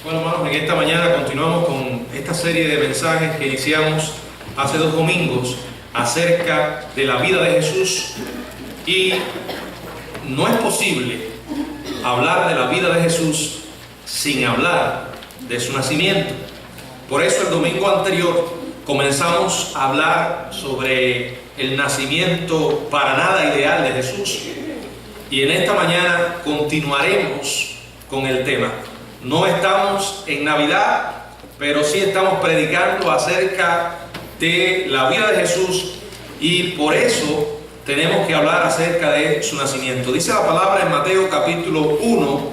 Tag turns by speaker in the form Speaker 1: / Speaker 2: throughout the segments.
Speaker 1: Bueno, hermanos, en esta mañana continuamos con esta serie de mensajes que iniciamos hace 2 domingos acerca de la vida de Jesús, y no es posible hablar de la vida de Jesús sin hablar de su nacimiento. Por eso el domingo anterior comenzamos a hablar sobre el nacimiento para nada ideal de Jesús, y en esta mañana continuaremos con el tema. No estamos en Navidad, pero sí estamos predicando acerca de la vida de Jesús, y por eso tenemos que hablar acerca de su nacimiento. Dice la palabra en Mateo capítulo 1,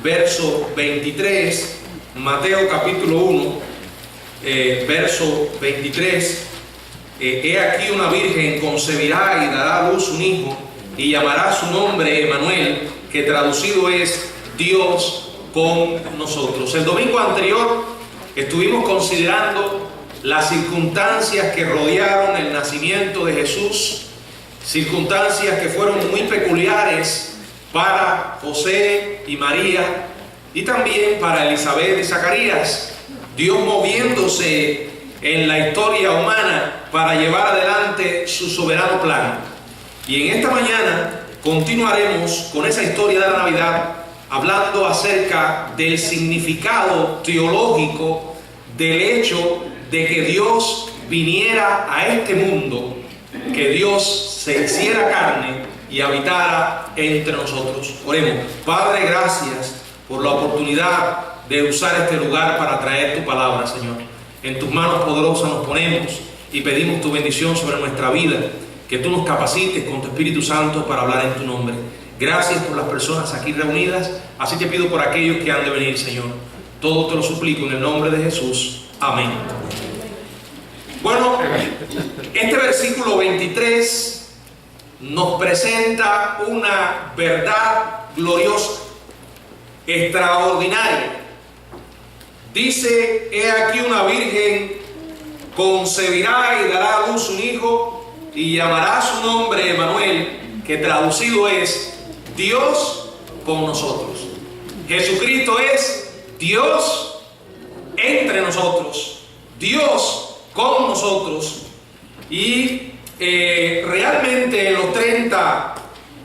Speaker 1: verso 23. Mateo capítulo 1, verso 23. He aquí una virgen concebirá y dará a luz un hijo, y llamará su nombre Emmanuel, que traducido es Dios con nosotros. El domingo anterior estuvimos considerando las circunstancias que rodearon el nacimiento de Jesús, circunstancias que fueron muy peculiares para José y María, y también para Elizabeth y Zacarías. Dios moviéndose en la historia humana para llevar adelante su soberano plan. Y en esta mañana continuaremos con esa historia de la Navidad, hablando acerca del significado teológico del hecho de que Dios viniera a este mundo, que Dios se hiciera carne y habitara entre nosotros. Oremos. Padre, gracias por la oportunidad de usar este lugar para traer tu palabra, Señor. En tus manos poderosas nos ponemos y pedimos tu bendición sobre nuestra vida, que tú nos capacites con tu Espíritu Santo para hablar en tu nombre. Gracias por las personas aquí reunidas, así te pido por aquellos que han de venir, Señor. Todo te lo suplico en el nombre de Jesús. Amén. Bueno, este versículo 23 nos presenta una verdad gloriosa, extraordinaria. Dice: he aquí una virgen concebirá y dará a luz un hijo, y llamará su nombre Emmanuel, que traducido es Dios con nosotros. Jesucristo es Dios entre nosotros, Dios con nosotros. Y realmente en los 30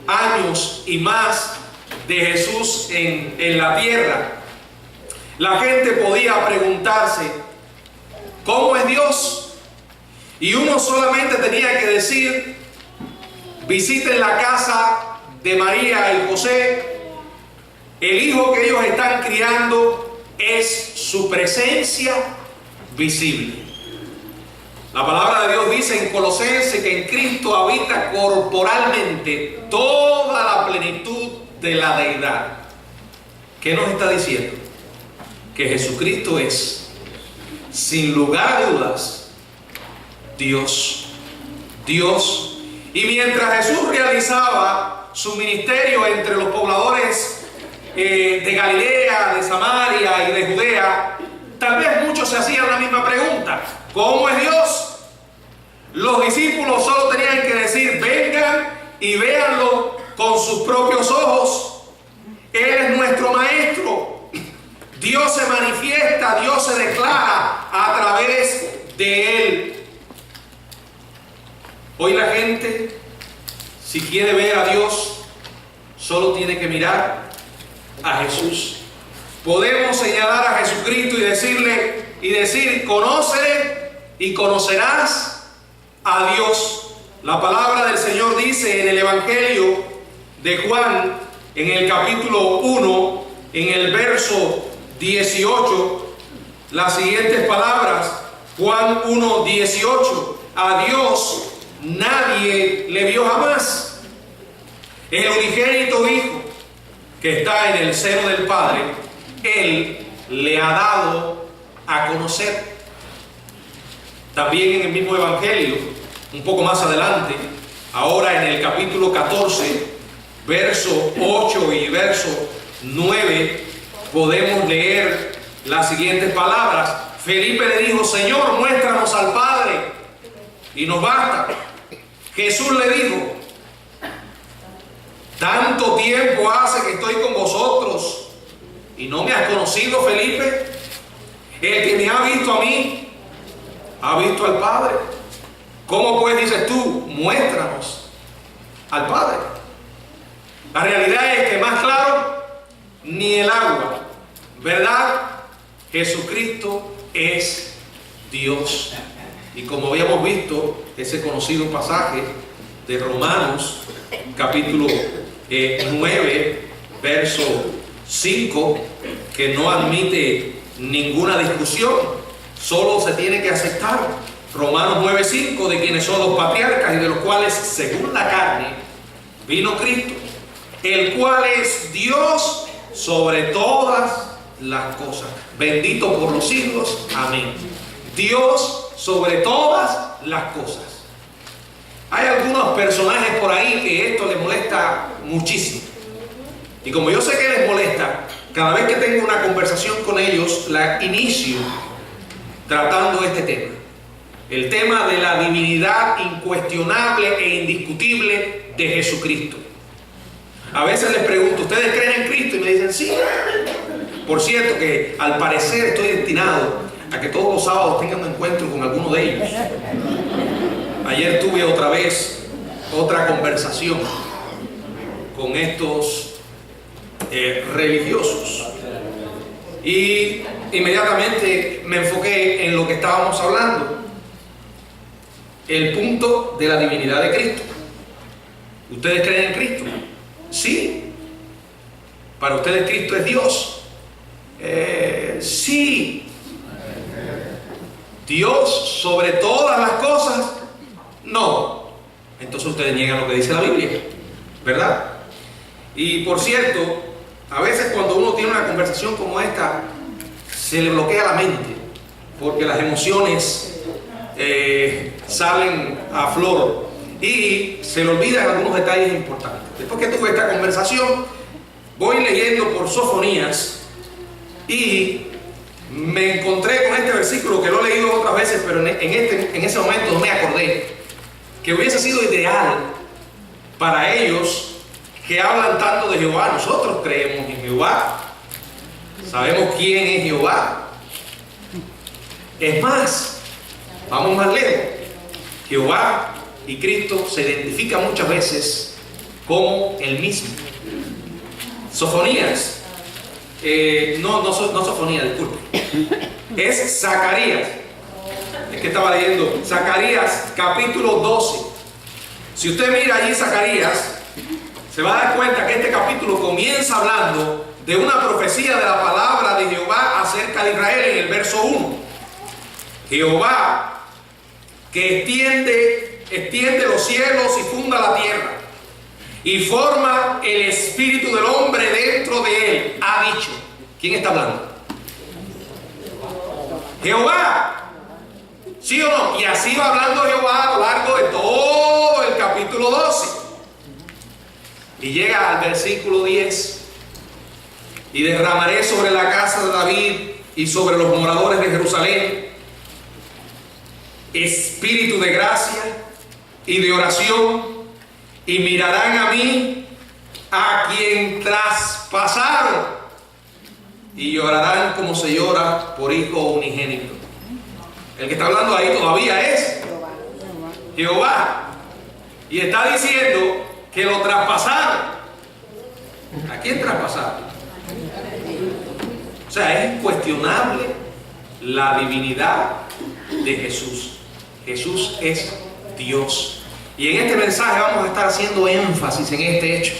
Speaker 1: años y más de Jesús en la tierra, la gente podía preguntarse: ¿cómo es Dios? Y uno solamente tenía que decir: visiten la casa de María y José. El hijo que ellos están criando es su presencia visible. La palabra de Dios dice en Colosenses que en Cristo habita corporalmente toda la plenitud de la deidad. ¿Qué nos está diciendo? Que Jesucristo es, sin lugar a dudas, Dios. Dios. Y mientras Jesús realizaba su ministerio entre los pobladores de Galilea, de Samaria y de Judea, tal vez muchos se hacían la misma pregunta: ¿cómo es Dios? Los discípulos solo tenían que decir: vengan y véanlo con sus propios ojos. Él es nuestro maestro. Dios se manifiesta, Dios se declara a través de Él. Hoy la gente, si quiere ver a Dios, solo tiene que mirar a Jesús. Podemos señalar a Jesucristo y decir: conócele y conocerás a Dios. La palabra del Señor dice en el Evangelio de Juan, en el capítulo 1, en el verso 18, las siguientes palabras. Juan 1, 18: a Dios nadie le vio jamás. El unigénito Hijo que está en el seno del Padre, Él le ha dado a conocer. También en el mismo Evangelio, un poco más adelante, ahora en el capítulo 14, verso 8 y verso 9, podemos leer las siguientes palabras. Felipe le dijo: Señor, muéstranos al Padre y nos basta. Jesús le dijo: tanto tiempo hace que estoy con vosotros y no me has conocido. conocido, Felipe? El que me ha visto a mí, ha visto al Padre. ¿Cómo pues dices tú, muéstranos al Padre? La realidad es que más claro, ni el agua, ¿verdad? Jesucristo es Dios. Y como habíamos visto, ese conocido pasaje de Romanos, capítulo 9, verso 5, que no admite ninguna discusión, solo se tiene que aceptar. Romanos 9:5, de quienes son los patriarcas y de los cuales, según la carne, vino Cristo, el cual es Dios sobre todas las cosas. Bendito por los siglos. Amén. Dios sobre todas las cosas. Hay algunos personajes por ahí que esto les molesta muchísimo. Y como yo sé que les molesta, cada vez que tengo una conversación con ellos, la inicio tratando este tema. El tema de la divinidad incuestionable e indiscutible de Jesucristo. A veces les pregunto, ¿ustedes creen en Cristo? Y me dicen, sí. Por cierto que al parecer estoy destinado a que todos los sábados tengan un encuentro con alguno de ellos. Ayer tuve otra vez otra conversación con estos religiosos y inmediatamente me enfoqué en lo que estábamos hablando, el punto de la divinidad de Cristo. ¿Ustedes creen en Cristo? Sí. ¿Para ustedes Cristo es Dios? Sí. ¿Dios sobre todas las cosas? No. Entonces ustedes niegan lo que dice la Biblia, ¿verdad? Y por cierto, a veces cuando uno tiene una conversación como esta, se le bloquea la mente, porque las emociones salen a flor y se le olvidan algunos detalles importantes. Después que tuve esta conversación, voy leyendo por Sofonías y me encontré con este versículo que lo he leído otras veces, pero en ese momento no me acordé que hubiese sido ideal para ellos que hablan tanto de Jehová. Nosotros creemos en Jehová, sabemos quién es Jehová. Es más, vamos más lejos. Jehová y Cristo se identifican muchas veces como el mismo. Sofonías, no Sofonías, disculpe, es Zacarías. Es que estaba leyendo Zacarías capítulo 12. Si usted mira allí Zacarías, se va a dar cuenta que este capítulo comienza hablando de una profecía de la palabra de Jehová acerca de Israel en el verso 1. Jehová, que extiende los cielos y funda la tierra y forma el espíritu del hombre dentro de él, ha dicho. ¿Quién está hablando? Jehová. ¿Sí o no? Y así va hablando Jehová a lo largo de todo el capítulo 12. Y llega al versículo 10. Y derramaré sobre la casa de David y sobre los moradores de Jerusalén espíritu de gracia y de oración, y mirarán a mí, a quien traspasaron, y llorarán como se llora por hijo unigénito. El que está hablando ahí todavía es Jehová, y está diciendo que lo traspasaron. ¿A quién traspasaron? O sea, es incuestionable la divinidad de Jesús. Jesús es Dios. Y en este mensaje vamos a estar haciendo énfasis en este hecho,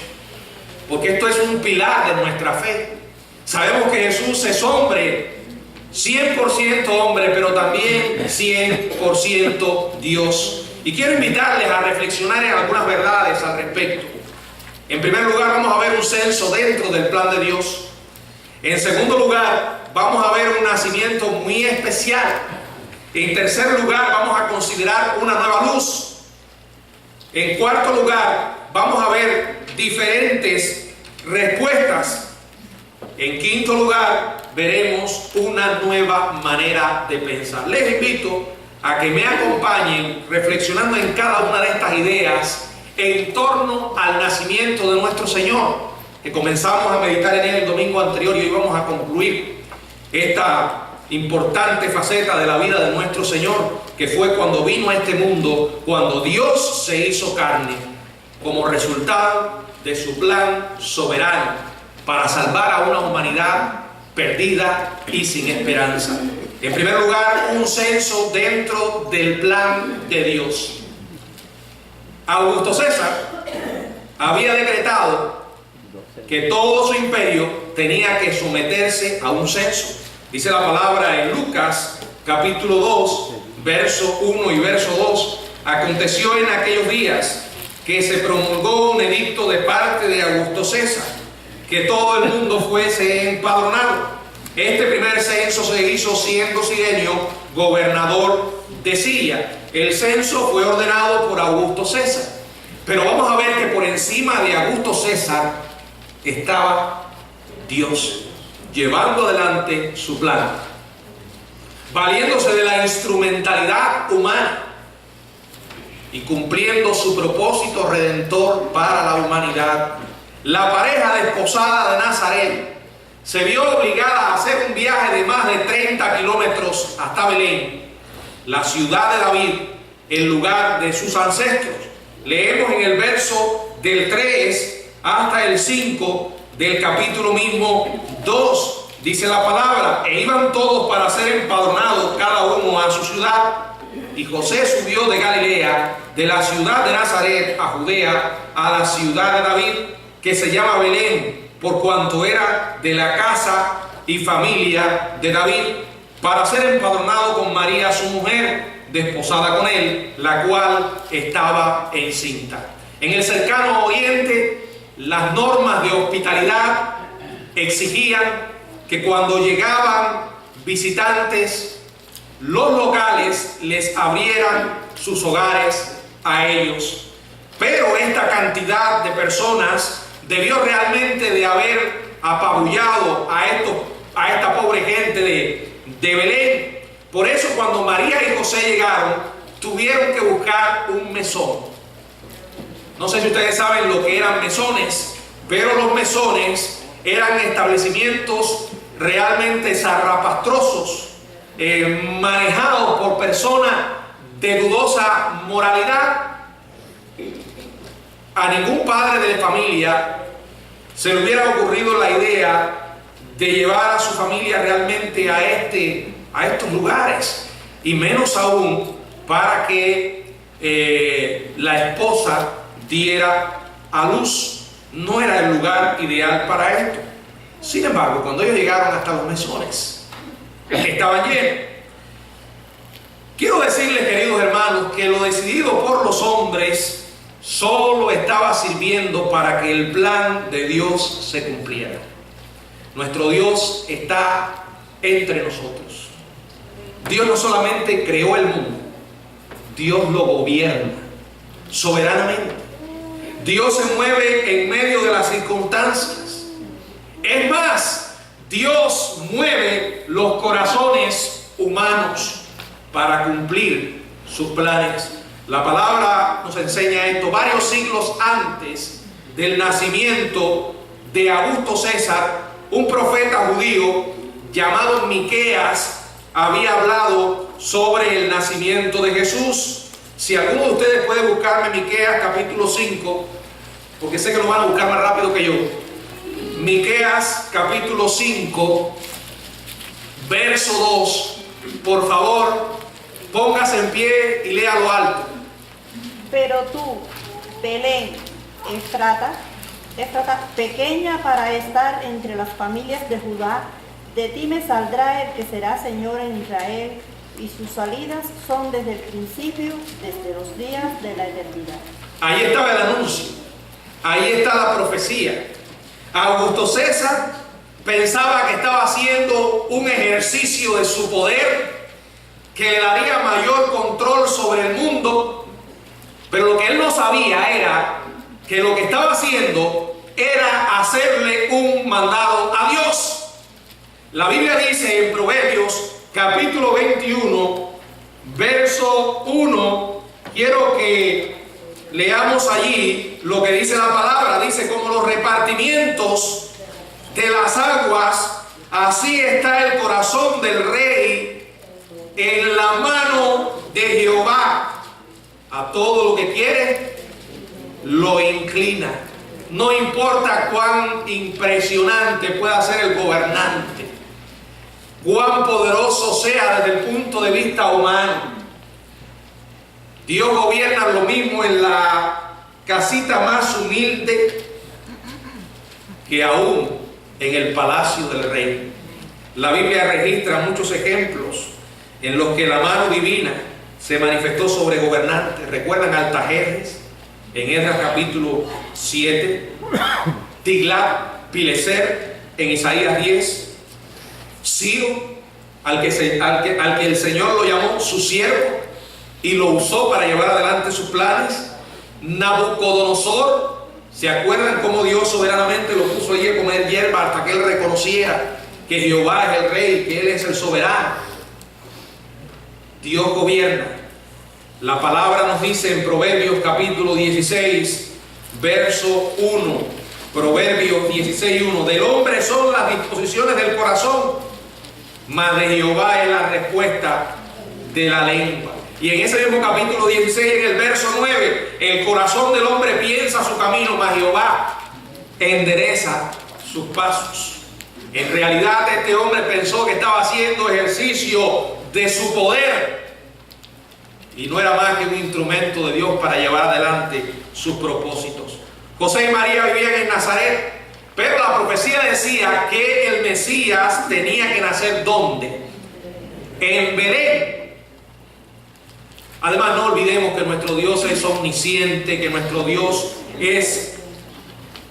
Speaker 1: porque esto es un pilar de nuestra fe. Sabemos que Jesús es hombre, 100% hombre, pero también 100% Dios. Y quiero invitarles a reflexionar en algunas verdades al respecto. En primer lugar, vamos a ver un censo dentro del plan de Dios. En segundo lugar, vamos a ver un nacimiento muy especial. En tercer lugar, vamos a considerar una nueva luz. En cuarto lugar, vamos a ver diferentes respuestas. En quinto lugar, veremos una nueva manera de pensar. Les invito a que me acompañen reflexionando en cada una de estas ideas en torno al nacimiento de nuestro Señor, que comenzamos a meditar en él el domingo domingo anterior y hoy vamos a concluir esta importante faceta de la vida de nuestro Señor, que fue cuando vino a este mundo, cuando Dios se hizo carne, como resultado de su plan soberano para salvar a una humanidad perdida y sin esperanza. En primer lugar, un censo dentro del plan de Dios. Augusto César había decretado que todo su imperio tenía que someterse a un censo. Dice la palabra en Lucas capítulo 2, verso 1 y verso 2. Aconteció en aquellos días que se promulgó un edicto de parte de Augusto César, que todo el mundo fuese empadronado. Este primer censo se hizo siendo Cirenio gobernador de Siria. El censo fue ordenado por Augusto César. Pero vamos a ver que por encima de Augusto César estaba Dios, llevando adelante su plan, valiéndose de la instrumentalidad humana y cumpliendo su propósito redentor para la humanidad. La pareja desposada de Nazaret se vio obligada a hacer un viaje de más de 30 kilómetros hasta Belén, la ciudad de David, el lugar de sus ancestros. Leemos en el verso del 3 hasta el 5 del capítulo mismo 2, dice la palabra: e iban todos para ser empadronados cada uno a su ciudad. Y José subió de Galilea, de la ciudad de Nazaret a Judea, a la ciudad de David, que se llama Belén, por cuanto era de la casa y familia de David, para ser empadronado con María su mujer, desposada con él, la cual estaba encinta. En el cercano oriente, las normas de hospitalidad exigían que cuando llegaban visitantes, los locales les abrieran sus hogares a ellos. Pero esta cantidad de personas debió realmente de haber apabullado a esta pobre gente de Belén. Por eso cuando María y José llegaron, tuvieron que buscar un mesón. No sé si ustedes saben lo que eran mesones, pero los mesones eran establecimientos realmente zarrapastrosos, manejados por personas de dudosa moralidad. A ningún padre de familia se le hubiera ocurrido la idea de llevar a su familia realmente a estos lugares, y menos aún para que la esposa diera a luz. No era el lugar ideal para esto. Sin embargo, cuando ellos llegaron hasta los mesones, estaban llenos. Quiero decirles, queridos hermanos, que lo decidido por los hombres solo estaba sirviendo para que el plan de Dios se cumpliera. Nuestro Dios está entre nosotros. Dios no solamente creó el mundo, Dios lo gobierna soberanamente. Dios se mueve en medio de las circunstancias. Es más, Dios mueve los corazones humanos para cumplir sus planes. La palabra nos enseña esto. Varios siglos antes del nacimiento de Augusto César, un profeta judío llamado Miqueas había hablado sobre el nacimiento de Jesús. Si alguno de ustedes puede buscarme Miqueas capítulo 5, porque sé que lo van a buscar más rápido que yo. Miqueas capítulo 5, verso 2. Por favor, póngase en pie y léalo alto.
Speaker 2: Pero tú, Belén, Efrata, pequeña para estar entre las familias de Judá, de ti me saldrá el que será Señor en Israel, y sus salidas son desde el principio, desde los días de la eternidad.
Speaker 1: Ahí estaba el anuncio, ahí está la profecía. Augusto César pensaba que estaba haciendo un ejercicio de su poder que le daría mayor control sobre el mundo, pero lo que él no sabía era que lo que estaba haciendo era hacerle un mandado a Dios. La Biblia dice en Proverbios capítulo 21, verso 1, quiero que leamos allí lo que dice la palabra. Dice: como los repartimientos de las aguas, así está el corazón del rey en la mano de Jehová. A todo lo que quiere, lo inclina. No importa cuán impresionante pueda ser el gobernante, cuán poderoso sea desde el punto de vista humano. Dios gobierna lo mismo en la casita más humilde que aún en el palacio del rey. La Biblia registra muchos ejemplos en los que la mano divina se manifestó sobre gobernantes. ¿Recuerdan Artajerjes en Esdras capítulo 7? Tiglat-Pileser en Isaías 10. Ciro, al que el Señor lo llamó su siervo y lo usó para llevar adelante sus planes. Nabucodonosor, ¿se acuerdan cómo Dios soberanamente lo puso allí a comer hierba hasta que él reconociera que Jehová es el rey, que Él es el soberano? Dios gobierna. La palabra nos dice en Proverbios capítulo 16, verso 1. Proverbios 16:1. Del hombre son las disposiciones del corazón, mas de Jehová es la respuesta de la lengua. Y en ese mismo capítulo 16, en el verso 9, el corazón del hombre piensa su camino, mas Jehová endereza sus pasos. En realidad este hombre pensó que estaba haciendo ejercicio de su poder y no era más que un instrumento de Dios para llevar adelante sus propósitos. José y María vivían en Nazaret, pero la profecía decía que el Mesías tenía que nacer ¿dónde? En Belén. Además, no olvidemos que nuestro Dios es omnisciente, que nuestro Dios es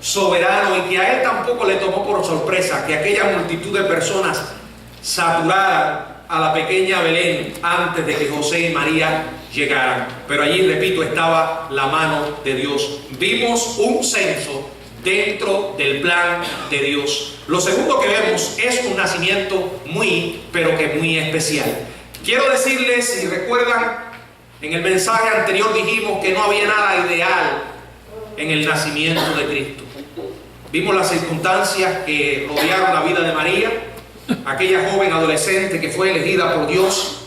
Speaker 1: soberano y que a Él tampoco le tomó por sorpresa que aquella multitud de personas saturaran a la pequeña Belén antes de que José y María llegaran. Pero allí, repito, estaba la mano de Dios. Vimos un censo dentro del plan de Dios. Lo segundo que vemos es un nacimiento muy, pero que muy especial. Quiero decirles, si recuerdan, en el mensaje anterior dijimos que no había nada ideal en el nacimiento de Cristo. Vimos las circunstancias que rodearon la vida de María, aquella joven adolescente que fue elegida por Dios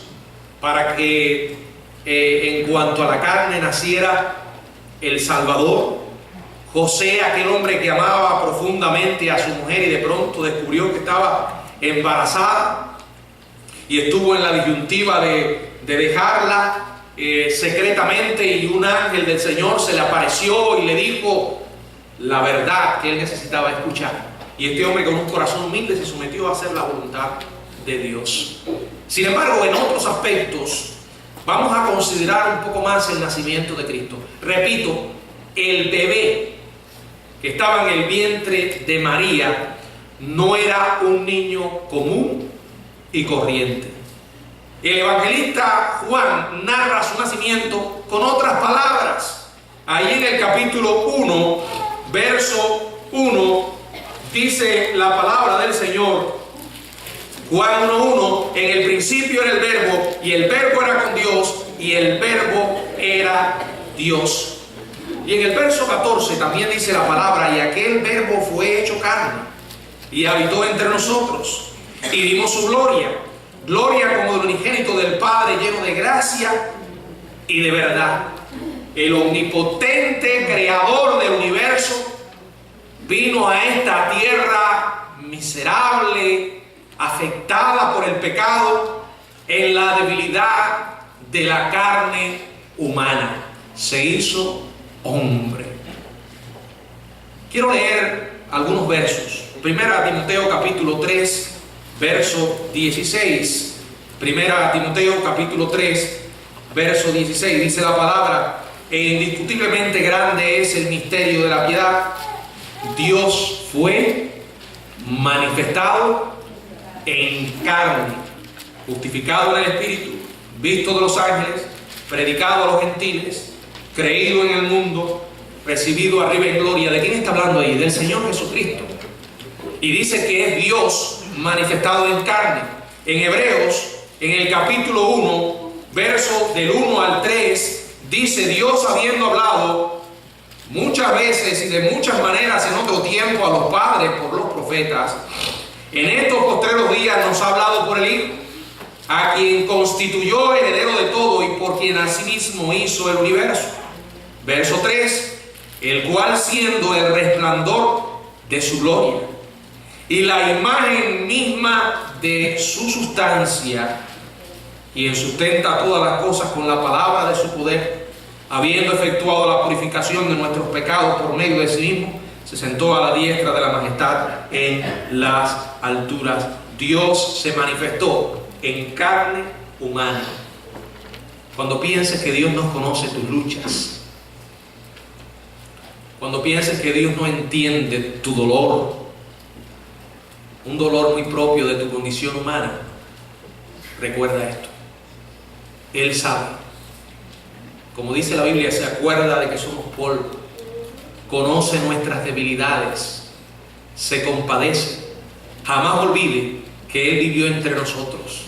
Speaker 1: para que en cuanto a la carne naciera el Salvador. José, aquel hombre que amaba profundamente a su mujer y de pronto descubrió que estaba embarazada y estuvo en la disyuntiva de dejarla secretamente, y un ángel del Señor se le apareció y le dijo la verdad que él necesitaba escuchar. Y este hombre con un corazón humilde se sometió a hacer la voluntad de Dios. Sin embargo, en otros aspectos vamos a considerar un poco más el nacimiento de Cristo. Repito, el bebé que estaba en el vientre de María no era un niño común y corriente. El evangelista Juan narra su nacimiento con otras palabras. Ahí en el capítulo 1, verso 1, dice la palabra del Señor, Juan 1:1, en el principio era el verbo, y el verbo era con Dios, y el verbo era Dios. Y en el verso 14 también dice la palabra, y aquel verbo fue hecho carne, y habitó entre nosotros, y vimos su gloria, gloria como del unigénito del Padre, lleno de gracia y de verdad. El omnipotente creador del universo vino a esta tierra miserable, afectada por el pecado, en la debilidad de la carne humana. Se hizo hombre. Quiero leer algunos versos. Primera Timoteo capítulo 3, verso 16. Primera Timoteo capítulo 3, verso 16. Dice la palabra: e indiscutiblemente grande es el misterio de la piedad. Dios fue manifestado en carne, justificado en el Espíritu, visto de los ángeles, predicado a los gentiles, creído en el mundo, recibido arriba en gloria. ¿De quién está hablando ahí? Del Señor Jesucristo. Y dice que es Dios manifestado en carne. En Hebreos, en el capítulo 1, verso del 1 al 3, dice: Dios, habiendo hablado muchas veces y de muchas maneras en otro tiempo a los padres por los profetas, en estos postreros días nos ha hablado por el Hijo, a quien constituyó heredero de todo y por quien asimismo hizo el universo. Verso 3, el cual siendo el resplandor de su gloria y la imagen misma de su sustancia, quien sustenta todas las cosas con la palabra de su poder, habiendo efectuado la purificación de nuestros pecados por medio de sí mismo, se sentó a la diestra de la majestad en las alturas. Dios se manifestó en carne humana. Cuando pienses que Dios no conoce tus luchas, cuando pienses que Dios no entiende tu dolor, un dolor muy propio de tu condición humana, recuerda esto: Él sabe. Como dice la Biblia, se acuerda de que somos polvo, conoce nuestras debilidades, se compadece. Jamás olvide que Él vivió entre nosotros.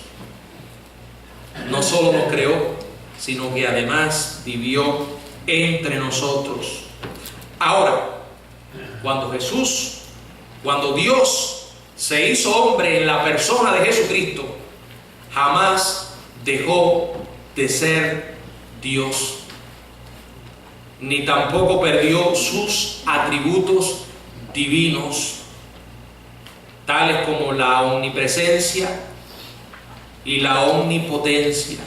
Speaker 1: No solo nos creó, sino que además vivió entre nosotros. Ahora, cuando Dios se hizo hombre en la persona de Jesucristo, jamás dejó de ser Dios, ni tampoco perdió sus atributos divinos, tales como la omnipresencia y la omnipotencia.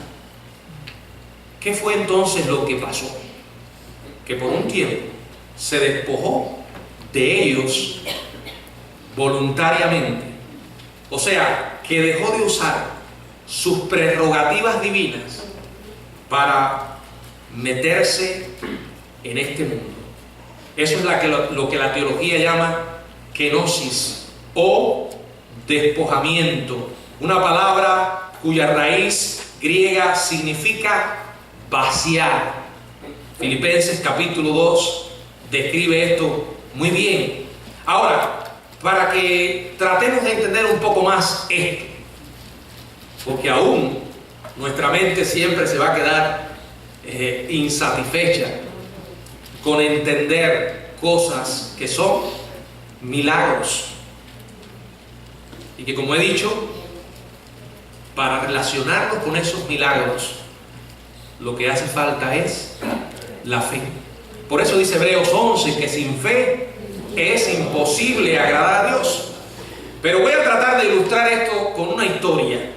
Speaker 1: ¿Qué fue entonces lo que pasó? Que por un tiempo se despojó de ellos voluntariamente, o sea, que dejó de usar sus prerrogativas divinas para meterse en este mundo. Eso es lo que la teología llama kenosis o despojamiento, una palabra cuya raíz griega significa vaciar. Filipenses capítulo 2 describe esto muy bien. Ahora, para que tratemos de entender un poco más esto, porque aún nuestra mente siempre se va a quedar insatisfecha con entender cosas que son milagros, y que, como he dicho, para relacionarnos con esos milagros lo que hace falta es la fe. Por eso dice Hebreos 11 que sin fe es imposible agradar a Dios. Pero voy a tratar de ilustrar esto con una historia,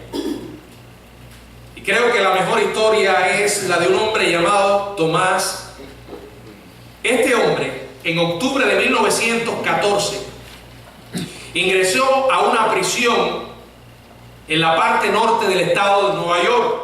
Speaker 1: y creo que la mejor historia es la de un hombre llamado Tomás. Este hombre, en octubre de 1914, ingresó a una prisión en la parte norte del estado de Nueva York.